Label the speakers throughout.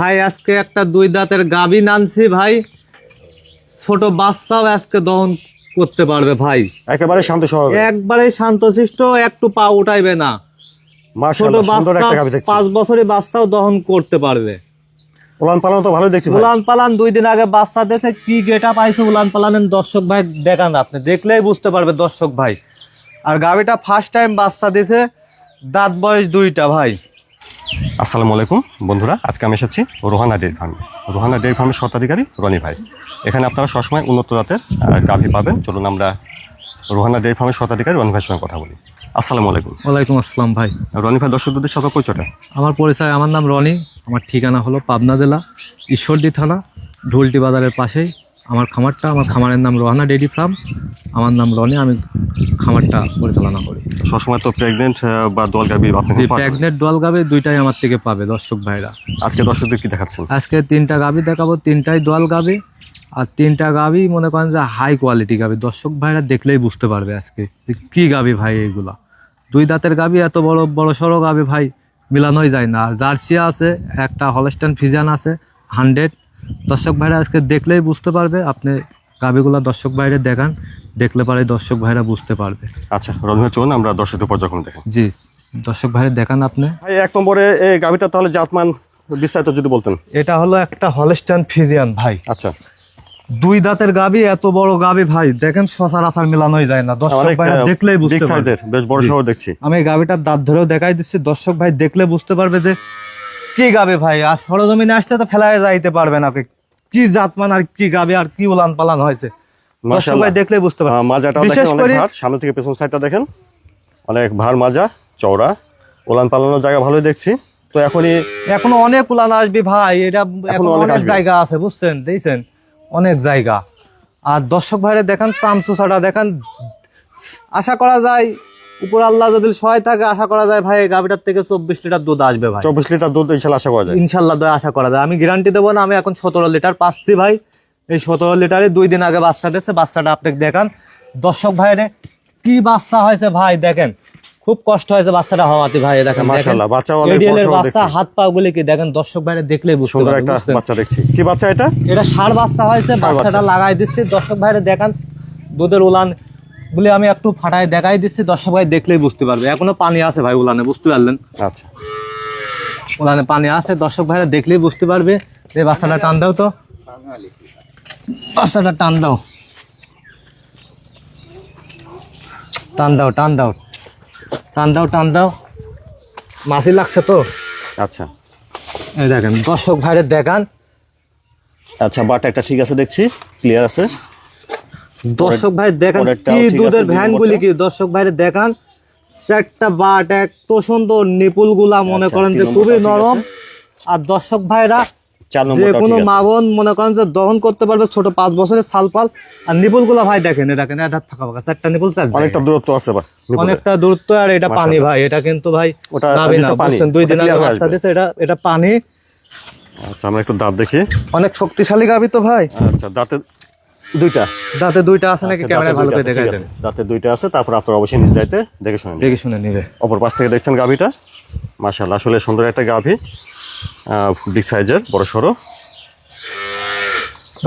Speaker 1: ভাই আজকে একটা 2 দাঁতের গাভী আনছি ভাই, ছোট বাচ্চাও আজকে দহন করতে পারবে ভাই।
Speaker 2: একেবারে শান্ত স্বভাব,
Speaker 1: একবারে শান্তশিষ্ট, একটু পা উঠাইবে না। ছোট
Speaker 2: মাশাআল্লাহ সুন্দর
Speaker 1: বাচ্চা
Speaker 2: একটা গাভী দেখছি।
Speaker 1: 5 বছরের বাচ্চাও দহন করতে পারবে।
Speaker 2: উলান পালান তো ভালো দেখছি ভাই।
Speaker 1: উলান পালান 2 দিন আগে বাচ্চা দিয়েছে, কি গেটা পাইছে উলান পালানের দর্শক ভাই দেখান, আপনি দেখলেই বুঝতে পারবে দর্শক ভাই। আর গাভীটা ফার্স্ট টাইম বাচ্চা দিয়েছে, দাঁত বয়স 2টা ভাই।
Speaker 2: আসসালামু আলাইকুম বন্ধুরা, আজকে আমি এসেছি রোহানা ডেইরি ফার্মে। রোহানা ডেইরি ফার্মের স্বত্বাধিকারী রনি ভাই। এখানে আপনারা সবসময় উন্নত জাতের গাভী পাবেন। চলুন আমরা রোহানা ডেইরি ফার্মের স্বত্বাধিকারী রনি ভাইয়ের সঙ্গে কথা বলি। আসসালামু আলাইকুম।
Speaker 1: ওয়ালাইকুম আসসালাম ভাই।
Speaker 2: রনি ভাই, দর্শকদের সাথে পরিচয়টা।
Speaker 1: আমার পরিচয়, আমার নাম রনি, আমার ঠিকানা হলো পাবনা জেলা ঈশ্বরদী থানা ঢুলটি বাজারের পাশেই আমার খামারটা। আমার খামারের নাম রোহানা ডেইরি ফার্ম, আমার নাম রনি, আমি খামারটা পরিচালনা করি।
Speaker 2: সবসময় তো প্রেগনেন্ট বা দোয়াল গাভী আপনি
Speaker 1: যে প্রেগনেন্ট দোয়াল গাভী দুইটাই আমার থেকে পাবে দর্শক ভাইরা।
Speaker 2: আজকে দর্শকদের কি দেখাচ্ছেন?
Speaker 1: আজকে 3টা গাভী দেখাবো, 3টাই দোয়াল গাভী। আর 3টা গাভী মনে করেন যে হাই কোয়ালিটি গাভী, দর্শক ভাইরা দেখলেই বুঝতে পারবে আজকে যে কী গাভী ভাই এইগুলা। 2 দাঁতের গাভী, এত বড় বড় সড়ো গাভী ভাই মিলানোই যায় না। আর জার্সি আছে, একটা হলস্টাইন ফ্রিজিয়ান আছে 100। দর্শক ভাইরা আজকে দেখলেই বুঝতে পারবে। আপনি গাভীগুলা দর্শক ভাইরা দেখান, দেখলে পারে দর্শক ভাইরা বুঝতে পারবে।
Speaker 2: আচ্ছা রনি ভাই, চলুন আমরা দর্শকদের পর্যবেক্ষণ দেখেন।
Speaker 1: জি, দর্শক ভাইরা দেখান আপনি।
Speaker 2: ভাই 1 নম্বরে এই গাভীটা তাহলে জাতমান বিস্তারিত যদি বলতেন।
Speaker 1: এটা হলো একটা হলস্টাইন ফ্রিজিয়ান ভাই।
Speaker 2: আচ্ছা,
Speaker 1: 2 দাঁতের গাভী, এত বড় গাভী ভাই দেখেন, সচরাচর মেলানোই যায় না। দর্শক ভাই দেখলেই বুঝতে পারবে।
Speaker 2: বেশ বড় সড়ো দেখছি।
Speaker 1: আমি গাভীটার দাঁত ধরেও দেখাই দিচ্ছি, দর্শক ভাই দেখলে বুঝতে পারবে যে কি গাভী ভাই। আর সরজমিনে আসলে তো ফেলায় যাইতে পারবে না কি জাতমান আর কি গাভী আর কি উলান পালান হয়েছে। দর্শক ভাই দেখলে বুঝতে পারবে।
Speaker 2: মাজাটাও
Speaker 1: বিশেষ
Speaker 2: দেখেন
Speaker 1: করে
Speaker 2: অনেক ভার, সামনে থেকে পেছন সাইডটা দেখেন অনেক ভার মাজা, চওড়া, উলান পালানোর জায়গা ভালোই দেখছি। তো
Speaker 1: এখনো অনেক উলান আসবে ভাই, এটা এখন অনেক জায়গা আছে, বুঝছেন, দেখছেন অনেক জায়গা। আর দর্শক ভাইরে দেখান, চামচুসাটা দেখান। আশা করা যায় উপর আল্লাহ যদি সহায় থাকে, আশা করা যায় ভাই গাভীটার থেকে 24 লিটার দুধ আসবে ভাই।
Speaker 2: 24 লিটার দুধ ইনশাআল্লাহ আশা করা যায়।
Speaker 1: ইনশাআল্লাহ আশা করা যায়। আমি গ্যারান্টি দেবো না, আমি এখন 17 লিটার পাচ্ছি ভাই। এই 17 লিটারে 2 দিন আগে বাচ্চা দিয়েছে। বাচ্চাটা আপনাকে দেখান দর্শক ভাইরে, কি বাচ্চা হয়েছে ভাই দেখেন। খুব কষ্ট হয়েছে বাচ্চাটা হওয়াতে ভাই। দেখেন
Speaker 2: মাশাআল্লাহ, বাচ্চা অনেক
Speaker 1: এডিএল এর
Speaker 2: বড়
Speaker 1: বাচ্চা, হাত পা গুলি কি দেখেন, দর্শক ভাইরে দেখলেই বুঝতে
Speaker 2: সুন্দর
Speaker 1: পারবেন।
Speaker 2: একটা বাচ্চা দেখছি। কি বাচ্চা এটা?
Speaker 1: এটা ষাঁড় বাচ্চা হয়েছে। বাচ্চাটা লাগাই দিচ্ছি, দর্শক ভাইরে দেখান। দুধের উলান গুলি আমি একটু ফাটাই দেখাই দিচ্ছি, দর্শক ভাই দেখলেই বুঝতে পারবে। এখনো পানি আছে ভাই উলানে, বুঝতে পারলেন?
Speaker 2: আচ্ছা,
Speaker 1: উলানে পানি আছে, দর্শক ভাইরা দেখলেই বুঝতে পারবে। এই বাচ্চাটা টান দাও তো, বাচ্চাটা টান দাও, টান দাও, টান দাও, টান দাও, টান দাও। মাছি লাগছে তো।
Speaker 2: আচ্ছা,
Speaker 1: এই দেখেন দর্শক ভাইরে দেখান।
Speaker 2: আচ্ছা, বাট একটা ঠিক আছে দেখছি, ক্লিয়ার আছে।
Speaker 1: দর্শক ভাই দেখেন কি দুধের ভ্যান গুলি, কি দর্শক ভাইরে দেখান। চারটা বাট এত সুন্দর, নিপুল গুলা মনে করেন যে খুবই নরম। আর দর্শক ভাইরা যে কোনো মা বোন মনে করেন যে দহন করতে পারবে, ছোট 5 বছরের সালপাল। আর নিপুল গুলা ভাই দেখেন, দেখেন এটা ফাঁকা ফাঁকা 4টা নিপুল,
Speaker 2: অনেকটা দূরত্ব আছে,
Speaker 1: অনেকটা দূরত্ব। আর এটা পানি ভাই, এটা কিন্তু ভাই গাভী না, বুঝছেন, 2 দিন আগে বাচ্চা দিয়েছে। এটা পানি।
Speaker 2: আচ্ছা, আমরা একটু দাঁত দেখি।
Speaker 1: অনেক শক্তিশালী গাভী তো ভাই।
Speaker 2: আচ্ছা, দাঁতে 2টা,
Speaker 1: দাঁতে 2টা আছে নাকি? ক্যামেরায় ভালো করে দেখাই দেন।
Speaker 2: দাঁতে 2টা আছে। তারপর আপনারা অবশ্যই নিজ দায়িত্বে দেখে শুনে নেবে। অপর পাশ থেকে দেখছেন গাভীটা, মাশাআল্লাহ আসলে সুন্দর একটা গাভী, বিগ সাইজের, বড় সড়ো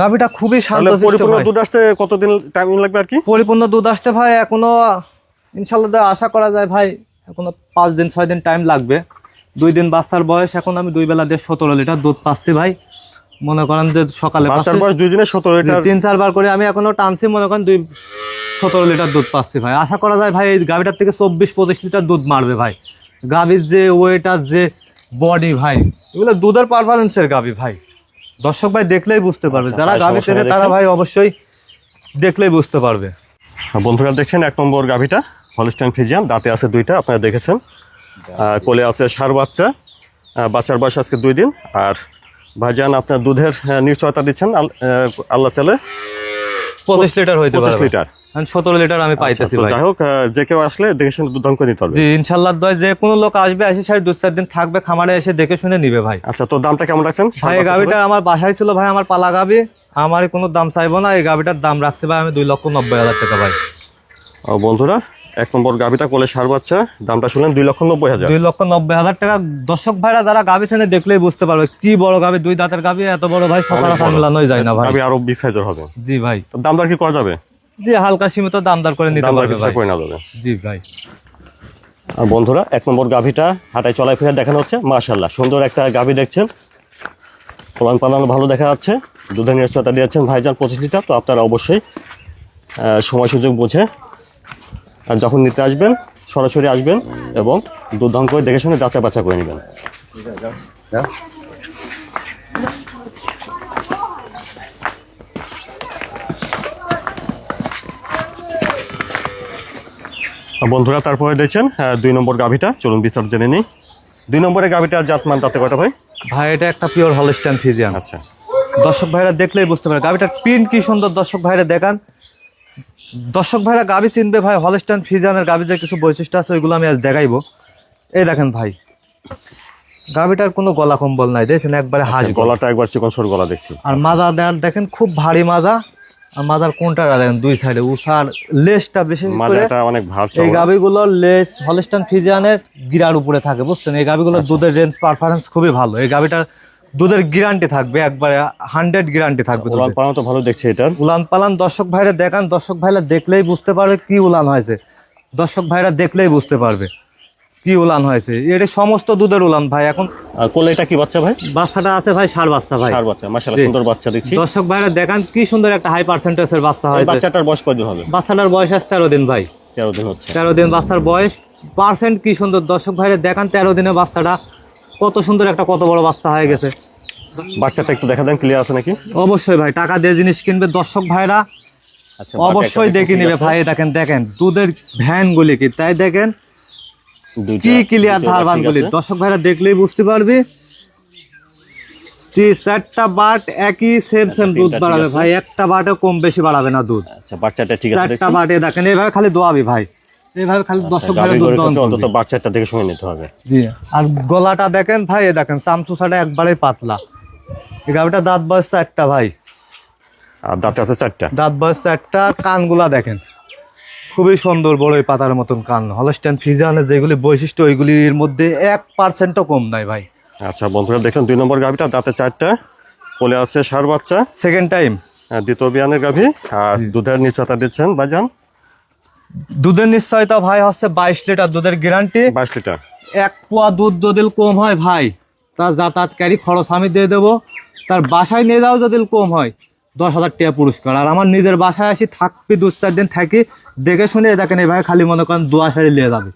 Speaker 1: গাভীটা খুবই শান্ত।
Speaker 2: পরিপূর্ণ দুধ আসতে কতদিন টাইম লাগবে আর কি?
Speaker 1: পরিপূর্ণ দুধ আসতে ভাই এখনো ইনশাআল্লাহ আশা করা যায় ভাই এখনো 5 দিন 6 দিন টাইম লাগবে। 2 দিন বাচ্চার বয়স, এখন আমি 2 বেলা দিয়ে 17 লিটার দুধ পাচ্ছি ভাই। মনে করেন যে সকালে
Speaker 2: বাচ্চার বয়স 2 দিনে 17 লিটার,
Speaker 1: 3-4 বার করে আমি এখনো টানছি, মনে করেন 17 লিটার দুধ পাচ্ছি ভাই। আশা করা যায় ভাই এই গাভীটার থেকে 24-25 লিটার দুধ মারবে ভাই। গাভীর যে ওয়েট আর যে বডি ভাই, এগুলো দুধের পারফরমেন্সের গাভী ভাই। দর্শক ভাই দেখলেই বুঝতে পারবে, যারা গাভী চেনে তারা ভাই অবশ্যই দেখলেই বুঝতে পারবে।
Speaker 2: বন্ধুরা দেখছেন 1 নম্বর গাভীটা, হলস্টাইন ফ্রিজিয়ান, দাঁতে আছে 2টা, আপনারা দেখেছেন। কোলে আছে ষাঁড় বাচ্চা, বাচ্চার বয়স আজকে 2 দিন। আর ভাইজান আপনার দুধের নিশ্চয়তা দিচ্ছেন আল্লাহ চালে
Speaker 1: 25 লিটার হইতে পারে।
Speaker 2: 25 লিটার,
Speaker 1: 17 লিটার আমি পাইতেছি ভাই।
Speaker 2: যাই হোক, যে কেউ আসলে দেখে শুনে দুধ দাম করে নিতে হবে।
Speaker 1: জি ইনশাআল্লাহ, যে কোনো লোক আসবে, এসে 2-4 দিন থাকবে খামারে, এসে দেখে শুনে নিবে ভাই।
Speaker 2: আচ্ছা, তো দামটা কেমন রাখছেন?
Speaker 1: ভাই গাভীটা আমার বাসায় ছিল ভাই, আমার পালা গাভী, আমার কোনো দাম চাইবো না। এই গাভীটার দাম রাখছে ভাই আমি 2,90,000 টাকা ভাই।
Speaker 2: বন্ধুরা এক নম্বর গাভিটা কোলে সার বাচ্চা, দামটা শুনলেন 2,90,000।
Speaker 1: 2,90,000 টাকা। দর্শক ভাইরা যারা গাভি চেনে দেখলেই বুঝতে পারবে কি বড় গাভি, 2 দাঁতের গাভি, এত বড় ভাই সচরাচর মেলানোই যায় না ভাই।
Speaker 2: গাভি আরো বিগ সাইজের হবে।
Speaker 1: জি ভাই।
Speaker 2: তো দাম দর কি করা যাবে?
Speaker 1: জি হালকা সীমিত দাম দর করে নিতে
Speaker 2: দাম দর
Speaker 1: পারবে
Speaker 2: কিছুটা
Speaker 1: ভাই।
Speaker 2: করে নেওয়া যাবে।
Speaker 1: জি ভাই।
Speaker 2: আর বন্ধুরা, এক নম্বর গাভিটা হাঁটায় চলায় ফেরা দেখানো হচ্ছে। মাশাআল্লাহ, সুন্দর একটা গাভি দেখছেন, ফলান পালানো ভালো দেখা যাচ্ছে। দুধের নিশ্চয়তা দিয়েছেন ভাইজান 25 লিটার। তো আপনারা অবশ্যই সময় সুযোগ বুঝে আর যখন নিতে আসবেন সরাসরি আসবেন এবং দুধ দাম করে দেখে শুনে যাচাই বাছাই করে নেবেন। বন্ধুরা, তারপরে দেখছেন 2 নম্বর গাভিটা, চলুন বিস্তারিত জেনে নিই। 2 নম্বরের গাভিটার জাতমান তাতে কয়টা ভাই?
Speaker 1: ভাই এটা একটা পিওর হলস্টাইন ফ্রিজিয়ান।
Speaker 2: আচ্ছা,
Speaker 1: দর্শক ভাইরা দেখলেই বুঝতে পারে গাভিটার প্রিন্ট কি সুন্দর। দর্শক ভাইরা দেখান, দর্শক ভাইরা গাভি চিনবে ভাই। হলস্টাইন ফ্রিজিয়ানের গাভি যে কিছু বৈশিষ্ট্য আছে ওইগুলো আমি আজ দেখাইবো। এই দেখেন ভাই, গাভিটার কোনো গলা কম্বল নাই, দেখছেন একবারে হাঁস গলা।
Speaker 2: গলাটা একবার চিকন সর গলা দেখছি।
Speaker 1: আর মাজা দেওয়ার দেখেন খুব ভারী মাজা। আর মাজার কোনটা দেখেন দুই সাইডে উষার লেজটা বেশি করে।
Speaker 2: মাজাটা অনেক ভার
Speaker 1: এই গাভিগুলোর লেজ হলস্টাইন ফ্রিজিয়ানের গিরার উপরে থাকে, বুঝছেন। এই গাভিগুলোর দুধের রেঞ্জ পারফরমেন্স খুবই ভালো। এই গাভিটার দুধের গ্যারান্টি থাকবে, একবারে 100 গ্যারান্টি থাকবে।
Speaker 2: উলান পালান তো ভালো দেখছি এটা।
Speaker 1: উলান পালান দর্শক ভাইরা দেখান, দর্শক ভাইরা দেখলেই বুঝতে পারবে কি উলান হয়েছে। দর্শক ভাইরা দেখলেই বুঝতে পারবে কি উলান হয়েছে। এটা সমস্ত দুধের উলান ভাই। এখন
Speaker 2: আর কোলে এটা কি বাচ্চা ভাই?
Speaker 1: বাচ্চাটা আছে ভাই ষাঁড় বাচ্চা ভাই।
Speaker 2: ষাঁড় বাচ্চা, মাশাআল্লাহ সুন্দর বাচ্চা দেখছি।
Speaker 1: দর্শক ভাইরা দেখান কি সুন্দর একটা হাই পার্সেন্টেজের বাচ্চা
Speaker 2: এই
Speaker 1: হয়েছে।
Speaker 2: বাচ্চাটার বয়স কতদিন হবে?
Speaker 1: বাচ্চাটার বয়স আছে 13 দিন ভাই।
Speaker 2: 13 দিন হচ্ছে।
Speaker 1: 13 দিন বাচ্চার বয়স। পার্সেন্ট কি সুন্দর। দর্শক ভাইরা দেখান 13 দিনে বাচ্চাটা কত সুন্দর একটা কত বড় বাচ্চা হয়ে গেছে।
Speaker 2: বাচ্চাটা একটু দেখা দেন, ক্লিয়ার আছে নাকি?
Speaker 1: অবশ্যই ভাই, টাকা দিয়ে জিনিস কিনবে দর্শক ভাইরা
Speaker 2: আচ্ছা,
Speaker 1: অবশ্যই দেখে নিবে ভাই। দেখেন দেখেন দুধের ভ্যান গুলি কি তাই দেখেন কি ক্লিয়ার ধারবান গুলি। দর্শক ভাইরা দেখলেই বুঝতে পারবে। জি 4টা বাট একই সেম দুধ বাড়াবে ভাই, একটা বাটে কম বেশি বাড়াবে না দুধ।
Speaker 2: আচ্ছা, বাচ্চাটা ঠিক আছে।
Speaker 1: 4টা বাটে দেখেন এইভাবে খালি দোয়াবি ভাই, এইভাবে খালি দর্শক ভাইরা দুধ দহন করবে।
Speaker 2: অন্তত বাচ্চাটা দেখে শুনে নিতে হবে।
Speaker 1: জি আর গলাটা দেখেন ভাই, এই দেখেন চামচুসাটা একবারে পাতলা। এই গাভিটা দাঁত বয়স 4টা ভাই।
Speaker 2: আর দাঁতে আছে 4টা।
Speaker 1: দাঁত বয়স 4টা। কানগুলা দেখেন খুবই সুন্দর, বড় পাতার মতন কান। হলস্টাইন ফ্রিজিয়ানের যেগুলি বৈশিষ্ট্য ওইগুলির মধ্যে 1%ও কম নাই ভাই।
Speaker 2: আচ্ছা বন্ধুরা, দেখলেন 2 নম্বর গাভিটা, দাঁতে 4টা, কোলে আছে ষাঁড় বাচ্চা,
Speaker 1: সেকেন্ড টাইম
Speaker 2: দ্বিতীয় বিয়ানের গাভি। আর দুধের নিশ্চয়তা দিচ্ছেন ভাইজান?
Speaker 1: দুধের নিশ্চয়তা ভাই হচ্ছে 22 লিটার দুধের গ্যারান্টি।
Speaker 2: 22 লিটার।
Speaker 1: 1 পোয়া দুধ যদি কম হয় ভাই, তার যাতায়াতকারী খরচ আমি দিয়ে দেবো। তার বাসায় নিয়ে যাও যদি কম হয় 10,000 টাকা পুরস্কার। আর আমার নিজের বাসায় আসি থাকবি 2-4 দিন থাকি, দেখে শুনে দেখেন এইভাবে খালি মনে করেন দোয়া সারি নিয়ে যাবে।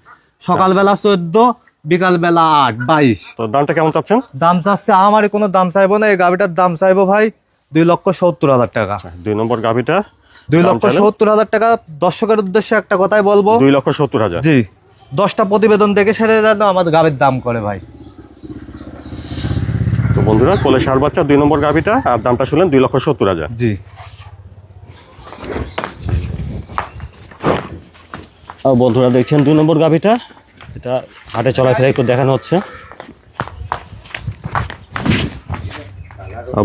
Speaker 1: সকালবেলা 14, বিকালবেলা 8, 22।
Speaker 2: তো দামটা কেমন চাচ্ছেন?
Speaker 1: দাম চাচ্ছে আমারই কোনো দাম চাইবো না। এই গাভিটার দাম চাইবো ভাই 2,70,000 টাকা।
Speaker 2: 2 নম্বর গাভিটা
Speaker 1: 2,70,000 টাকা। দর্শকের উদ্দেশ্যে একটা কথাই বলবো,
Speaker 2: 2,70,000।
Speaker 1: জি 10টা প্রতিবেদন দেখে সেরে যেন আমাদের গাভির দাম করে ভাই।
Speaker 2: তো বন্ধুরা, কোলে ষাঁড় বাচ্চা 2 নম্বর গাভিটা, আর দামটা শুনলেন 2,70,000।
Speaker 1: জি
Speaker 2: বন্ধুরা দেখছেন 2 নম্বর গাভিটা, এটা হাটে চলাফেরা একটু দেখানো হচ্ছে।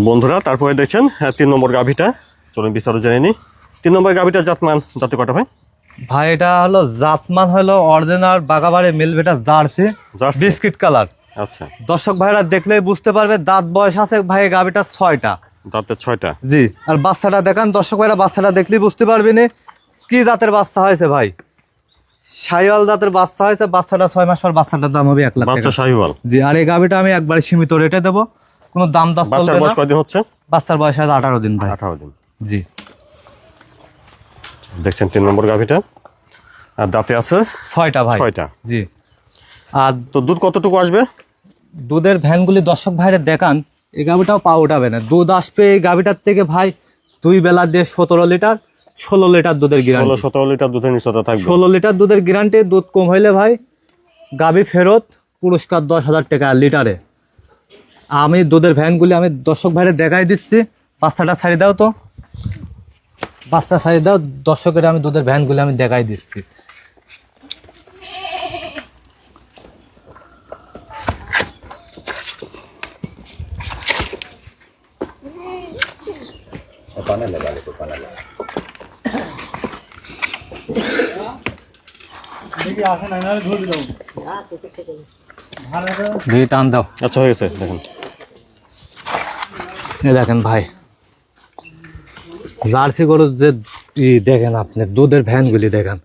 Speaker 2: বন্ধুরা, তারপরে দেখছেন 3 নম্বর গাভিটা, চলুন বিস্তারিত জেনে নিই। 3 নম্বর গাভিটা জাতমান দাঁতে কটা ভাই?
Speaker 1: ভাই এটা হলো জাতমান হলো original Bagabari মিলবেটা jersey biscuit colour.
Speaker 2: আচ্ছা,
Speaker 1: দর্শক ভাইরা দেখলেই বুঝতে পারবে। দাঁত বয়স আছে ভাই গাভিটা 6টা।
Speaker 2: দাঁতে 6টা।
Speaker 1: জি আর বাচ্চাটা দেখান দর্শক ভাইরা, বাচ্চাটা দেখলেই বুঝতে পারবি না কি জাতের বাচ্চা হয়েছে ভাই। শাহিওয়াল জাতের বাচ্চা হয়েছে। বাচ্চাটা 6 মাস পর বাচ্চাটার দাম হবে 1 লাখ
Speaker 2: বাচ্চা
Speaker 1: টাকা।
Speaker 2: শাহিওয়াল।
Speaker 1: জি আর এই গাভিটা আমি একবারে সীমিত রেটে দেবো, কোনো দাম দর
Speaker 2: বাচ্চার
Speaker 1: চলবে
Speaker 2: বয়স
Speaker 1: না।
Speaker 2: কয়দিন হচ্ছে?
Speaker 1: বাচ্চার বয়স আছে 18 দিন ভাই।
Speaker 2: 18 দিন।
Speaker 1: জি
Speaker 2: দেখছেন 3 নম্বর গাভিটা, আর দাঁতে আছে
Speaker 1: 6টা ভাই।
Speaker 2: 6টা।
Speaker 1: জি আর
Speaker 2: তো দুধ কতটুকু আসবে?
Speaker 1: দুধের ভ্যানগুলি দর্শক ভাইরা দেখান, এই গাভিটাও পা উঠাবে না। দুধ আসবে এই গাভিটার থেকে ভাই 2 বেলা দিয়ে 17 লিটার 16 লিটার দুধের গ্যারান্টি।
Speaker 2: 16-17 লিটার দুধের নিশ্চয়তা থাকবে।
Speaker 1: 16 লিটার দুধের গ্যারান্টি। দুধ কম হইলে ভাই গাভি ফেরত, পুরস্কার 10,000 টাকা লিটারে। আমি দুধের ভ্যানগুলি আমি দর্শক ভাইরে দেখাই দিচ্ছি। বাচ্চাটা ছাড়ি দাও তো, বাচ্চা ছাড়ি দাও। দর্শকের আমি দুধের ভ্যানগুলি আমি দেখাই দিচ্ছি। দিয়ে টান দাও।
Speaker 2: আচ্ছা হয়ে গেছে দেখেন।
Speaker 1: এই দেখেন ভাই, জার্সি গরুর যে দেখেন আপনি দুধের ভ্যানগুলি দেখেন।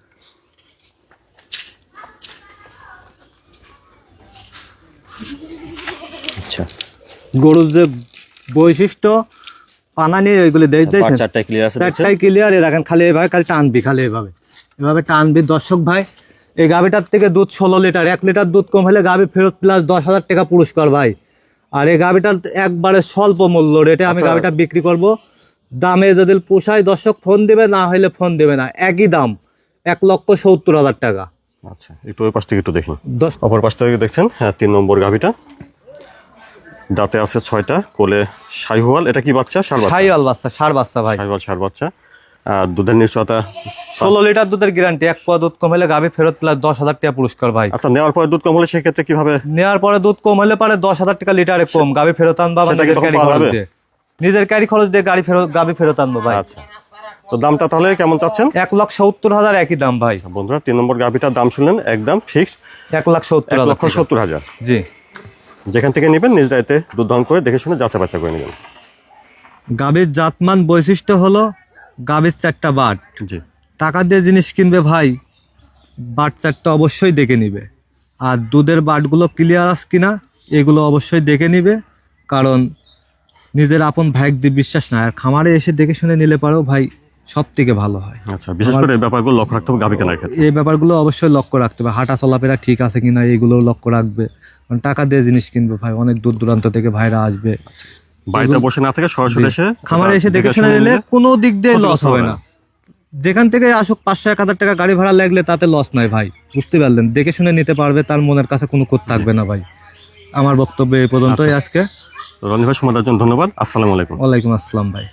Speaker 2: আচ্ছা
Speaker 1: গরুর যে বৈশিষ্ট্য পানা নিয়ে ওইগুলি দেখছেন,
Speaker 2: চারটায় ক্লিয়ার আছে দেখছেন?
Speaker 1: চারটাই ক্লিয়ার। দেখেন খালি এভাবে খালি টানবি, খালি এভাবে এভাবে টানবি। দর্শক ভাই, এই গাভিটার থেকে দুধ 16 লিটার, 1 লিটার দুধ কম হলে গাভি ফেরত প্লাস 10,000 টাকা পুরস্কার ভাই। আর এই গাভিটার একবারে স্বল্প মূল্য রেটে আমি
Speaker 2: আচ্ছা।
Speaker 1: গাভিটা বিক্রি করব। দামে যদি পোষায় দর্শক ফোন দেবে, না হলে ফোন দেবে না, একই দাম 1,70,000 টাকা।
Speaker 2: আচ্ছা একটু ওই পাশ থেকে একটু দেখি।
Speaker 1: দশ
Speaker 2: অপর পাশ থেকে দেখছেন, হ্যাঁ 3 নম্বর গাভিটা, দাঁতে আছে 6টা, কোলে শাহিওয়াল। এটা কি বাচ্চা? ষাঁড় বাচ্চা।
Speaker 1: শাহিওয়াল বাচ্চা, ষাঁড় বাচ্চা ভাই।
Speaker 2: শাহিওয়াল ষাঁড় বাচ্চা। দুধের নিশ্চয়তা
Speaker 1: 16 লিটার দুধের গ্যারান্টি, 1 পোয়া দুধ কম হলে গাভি ফেরত প্লাস 10,000 টাকা পুরস্কার ভাই।
Speaker 2: আচ্ছা নেওয়ার পরে দুধ কম হলে সেক্ষেত্রে কিভাবে?
Speaker 1: নেওয়ার পরে দুধ কম হলে পারে 10,000 টাকা লিটারে কম, গাভি ফেরত আনবা বা
Speaker 2: সেটা কি
Speaker 1: নিজের
Speaker 2: তখন
Speaker 1: ক্যারি
Speaker 2: পাওয়া
Speaker 1: খরচ
Speaker 2: যাবে?
Speaker 1: দিয়ে, নিজের ক্যারি খরচ দিয়ে গাভি ফেরত আনবো ভাই।
Speaker 2: আচ্ছা তো দামটা তাহলে কেমন চাচ্ছেন?
Speaker 1: 1,70,000 একই দাম ভাই।
Speaker 2: বন্ধুরা 3 নম্বর গাভিটার দাম শুনলেন, একদম ফিক্সড
Speaker 1: 1,70,000
Speaker 2: 1,70,000।
Speaker 1: জি।
Speaker 2: যেখান থেকে নেবেন নিজ দায়িত্বে দুধ দহন করে দেখে শুনে যাচা বাছা করে নেবেন।
Speaker 1: গাভীর জাতমান বৈশিষ্ট্য হলো গাভীর 4টা বাট।
Speaker 2: জি
Speaker 1: টাকা দিয়ে জিনিস কিনবে ভাই, বাট 4টা অবশ্যই দেখে নিবে। আর দুধের বাটগুলো ক্লিয়ার আছে কিনা এগুলো অবশ্যই দেখে নিবে, কারণ নিজের আপন ভাইক দিয়ে বিশ্বাস না, আর খামারে এসে দেখে শুনে নিলে পারেও ভাই সব থেকে ভালো হয়।
Speaker 2: আচ্ছা, বিশেষ করে এই ব্যাপারগুলো লক্ষ্য রাখতে হবে গাভী কেনার ক্ষেত্রে।
Speaker 1: এই ব্যাপারগুলো অবশ্যই লক্ষ্য রাখতে হবে, হাঁটা চলাফেরা ঠিক আছে কিনা এগুলো লক্ষ্য রাখবে। কারণ টাকা দিয়ে জিনিস কিনবে ভাই, অনেক দূর দূরান্ত থেকে ভাইরা আসবে।
Speaker 2: বাড়িতে বসে না থেকে সরাসরি এসে
Speaker 1: খামারে এসে দেখে শুনে নিলে কোনো দিক দিয়ে লস হবে না। যেখান থেকে আসুক 500-1,000 টাকা গাড়ি ভাড়া লাগলে তাতে লস নাই ভাই, বুঝতে পারলেন? দেখে শুনে নিতে পারবে, তার মনের কাছে কোনো কোত থাকবে না ভাই। আমার বক্তব্য এই পর্যন্তই আজকে।
Speaker 2: রনি ভাই সময় দেওয়ার জন্য ধন্যবাদ। আসসালামু আলাইকুম।
Speaker 1: ওয়ালাইকুম আসসালাম ভাই।